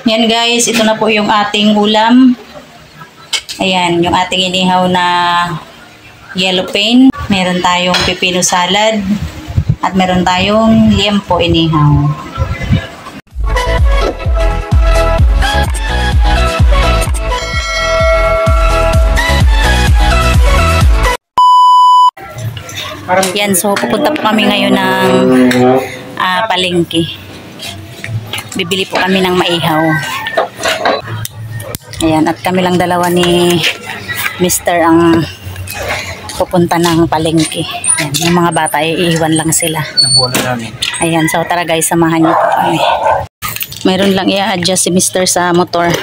Yan guys, ito na po yung ating ulam. Ayan, yung ating inihaw na yellow pain. Meron tayong pipino salad. At meron tayong liempo inihaw. Yan, so pupunta po kami ngayon ng palengke. Bibili po kami ng maihaw. Ayan, at kami lang dalawa ni Mr. ang pupunta ng palengke. Ayan, yung mga bata ay iiwan lang sila. Ayan, so tara guys, samahan niyo po kami. Mayroon lang i-adjust si Mr. sa motor.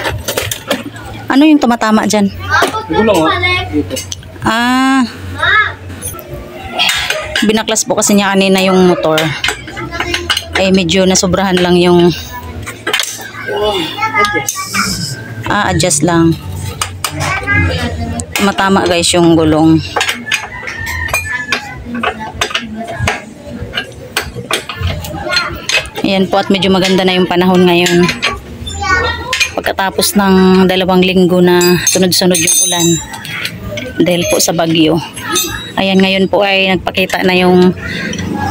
Ano yung tumatama dyan? Binaklas po kasi niya kanina yung motor. Eh medyo nasobrahan lang yung adjust lang. Matama guys yung gulong. Ayan po, at medyo maganda na yung panahon ngayon. Pagkatapos ng 2 linggo na sunod-sunod yung ulan dahil po sa bagyo. Ayan, ngayon po ay nagpakita na yung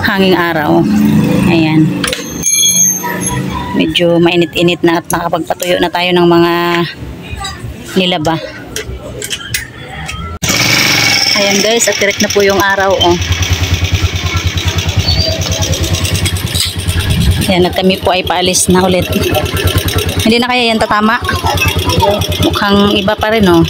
hanging araw. Ayan. Medyo mainit-init na at nakapagpatuyo na tayo ng mga nilaba. Ayan guys, at direct na po yung araw. Oh. Ayan, at kami po ay paalis na ulit. Hindi na kaya yan tatama? Mukhang iba pa rin, oh.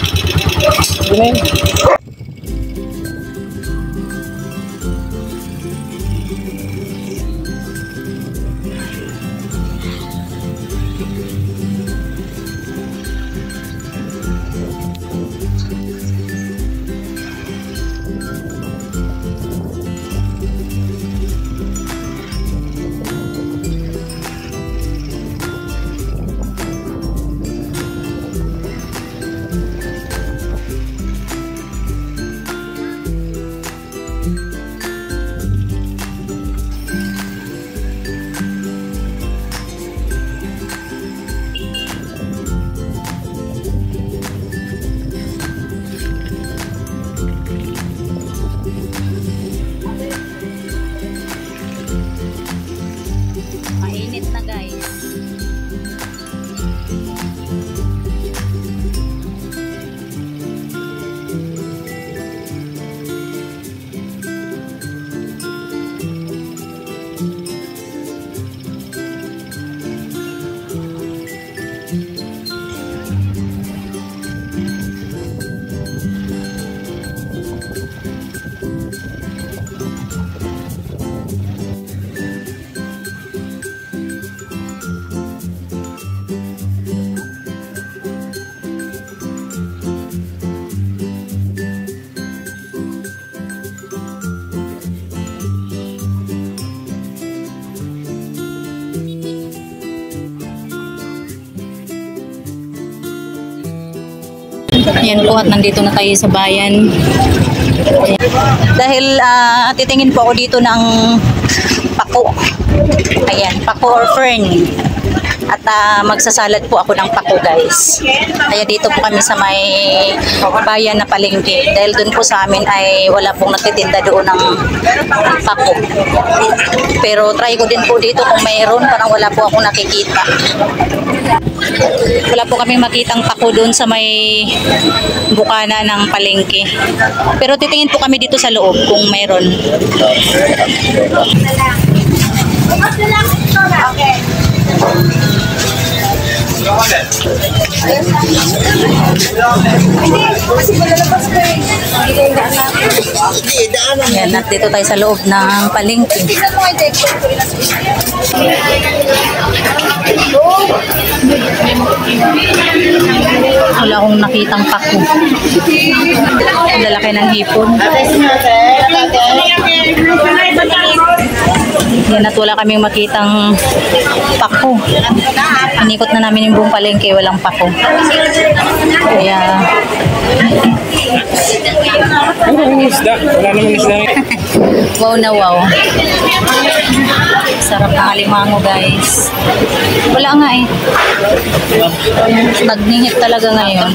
Mainit na guys. Ayan po, at nandito na tayo sa bayan. Dahil titingin po ako dito ng pako. Ayan, pako or fern. At magsasalad po ako ng pako guys. Kaya dito po kami sa may bayan na palengke. Dahil dun po sa amin ay wala pong nagtitinda doon ng pako. Pero try ko din po dito kung mayroon. Parang wala po akong nakikita. Wala po kami makitang pako doon sa may bukana ng palengke. Pero titingin po kami dito sa loob kung mayroon. Okay. Yan, at dito tayo sa loob ng palengke. Wala akong nakitang pako. Ang lalaki ng hipon. Yan, at wala kaming makitang pako. Inikot na namin yung buong palengke, walang pako. Kaya wala namang isda. wow na wow. Sarap ng alimango guys. Wala nga eh. Nagnihit talaga ngayon.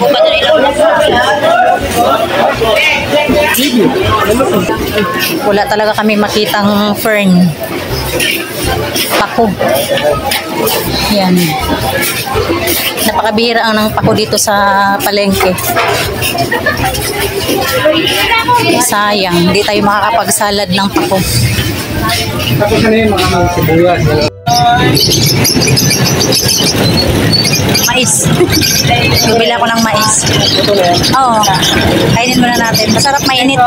Wala talaga kami makitang fern. Pako. Yan. Napakabihira ang ng pako dito sa palengke. Sayang, hindi tayo makakapagsalad ng pako. Tapos ano yun, mga sibuyas. Mais. Bumili ako ng mais. Oo. Kainin muna natin. Masarap mainit.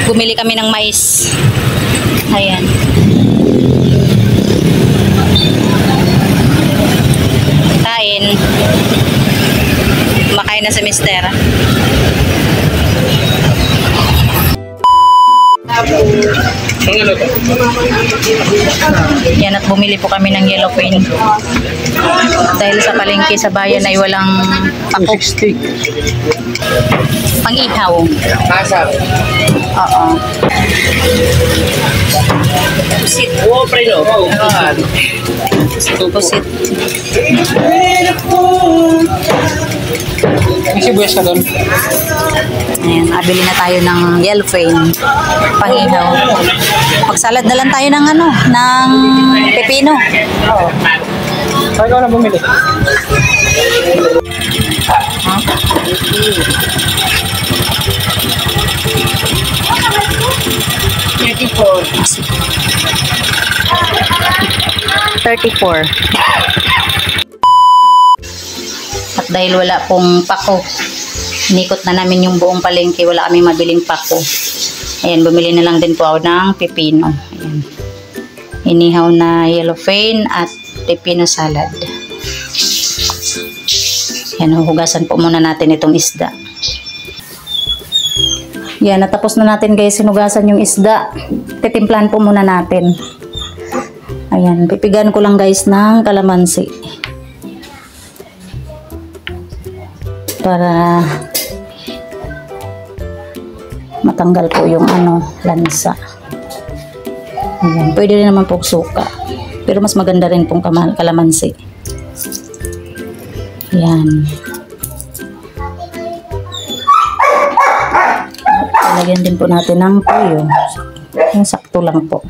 Bumili kami ng mais. Ayan. Kain. Kumakain na si Mister. Ang ano to? Yan, at bumili po kami ng yellow paint. Dahil sa palengke sa bayan ay walang pako. 260. Pang-ihaw. Asap. Oo. Pusit. Oo, preno. Pusit. May sibuyas ka doon? Ayan, nabili na tayo ng yellow paint. Pang-ihaw. Magsalad na lang tayo ng ano, ng pepino. Oo. Ay, ikaw na bumili. $34. At dahil wala pong pako, inikot na namin yung buong palengke, wala kami mabiling pako. Ayan, bumili na lang din po ako ng pepino. Ayan. Inihaw na yellow paint at pepino salad. Yan, hugasan po muna natin itong isda. Yan, natapos na natin guys, sinugasan yung isda. Titimplahan po muna natin. Ayan, pipigan ko lang guys ng kalamansi. Para matanggal po yung ano, lansa. Ayan, pwede rin naman po suka. Pero mas maganda rin pong kalamansi. Ayan. Lagyan din po natin ng toyo. Yung sakto lang po.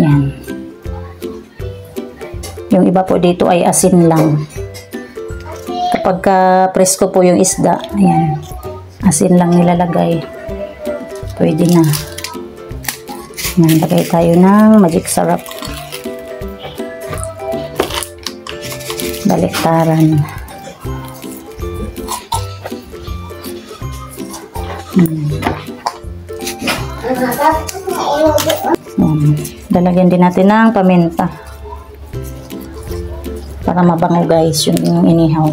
Yan. Yung iba po dito ay asin lang. Kapag presko po yung isda, ayan, asin lang nilalagay. Pwede na. Yan, lagay tayo ng magic sarap. Baliktaran. Lalagyan din natin ng paminta para mabango guys yung inihaw.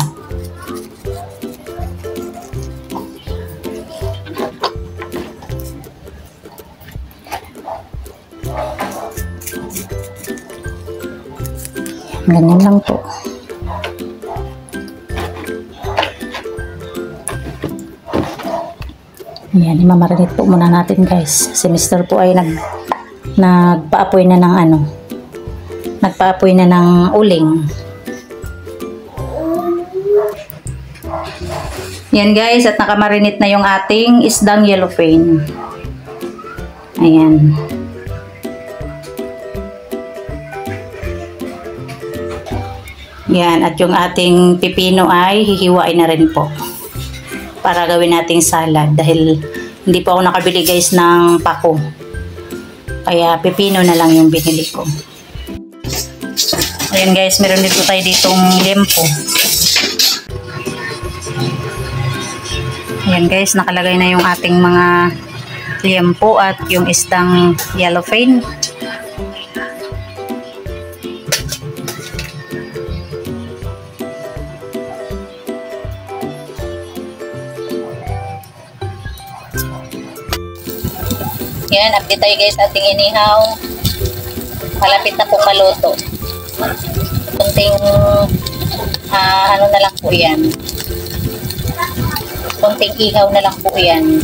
Ganyan lang po. Ayan, imamarinate po muna natin guys. Si Mr. po ay nagpaapoy na ng ano, nagpaapoy na ng uling. Yan guys, at nakamarinate na yung ating isdang yellowfin. Ayan. Yan, at yung ating pipino ay hihiwain na rin po para gawin nating salad dahil hindi po ako nakabili guys ng pako. Kaya pipino na lang yung binili ko. Ayan guys, meron dito tayo ditong lempo. Ayan guys, nakalagay na yung ating mga lempo at yung isdang yellowfin. Yan, update tayo guys ating inihaw. Malapit na pong maluto. Kunting ano na lang po yan. Kunting ihaw na lang po yan.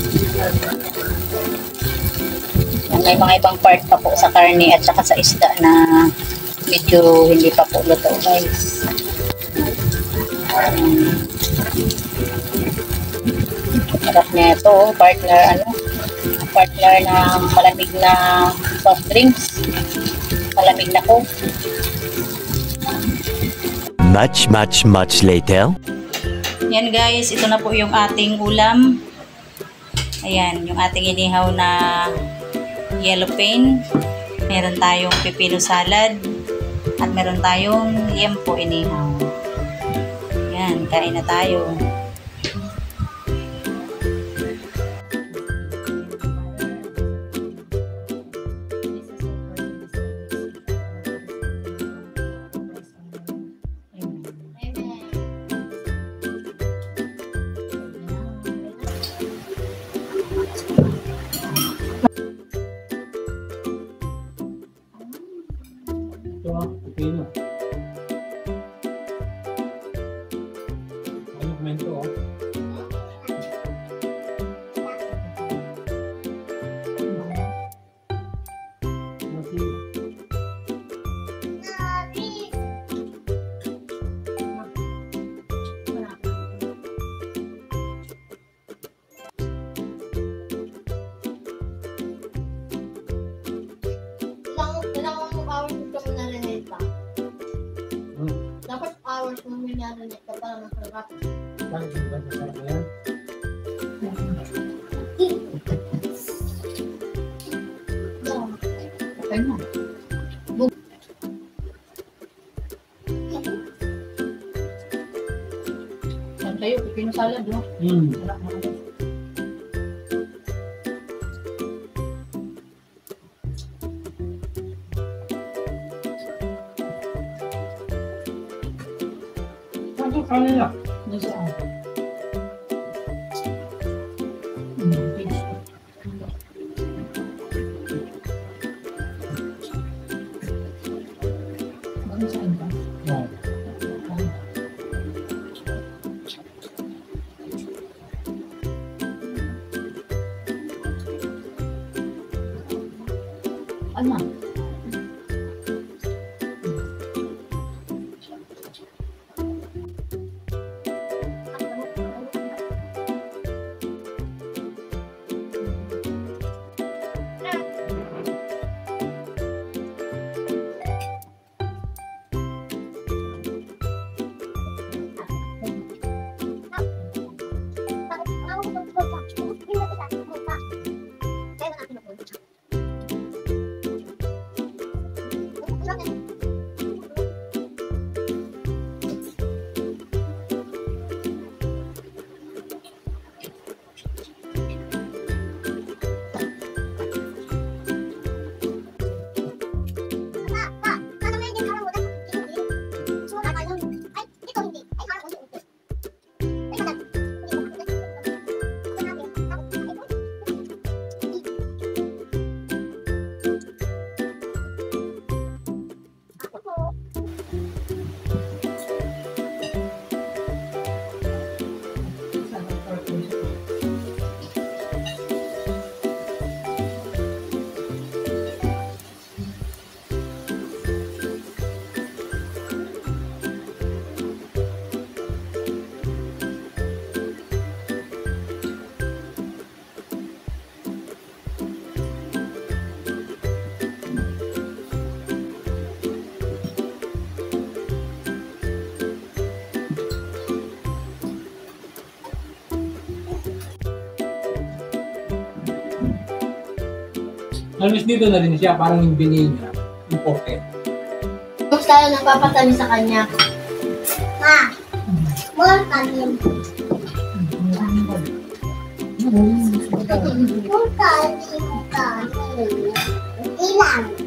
Yan, may mga ibang part pa po sa karne at saka sa isda na medyo hindi pa po luto guys. Sarap na ito, partner na malamig na soft drinks. Malamig na po. Much later. Yan guys, ito na po yung ating ulam. Ayan, yung ating inihaw na yellow pain. Meron tayong pipino salad. At meron tayong liempo inihaw. Yan, kain na tayo. Pipino. Ano komento oh? Ilang hours ito mo narinig pa? Dapat hours mo narinig ka para masarap. Bakit yung ba masarap na yan? Okay na. Yan tayo, pipino salad, no? Ano kanila? Nasaan? Bakit saan ka? Oo. Ano? Halos dito na rin siya, parang yung binili niya. Imported. Kung saan napapatami sa kanya. Ma! More kanin. More kanin. Ilan?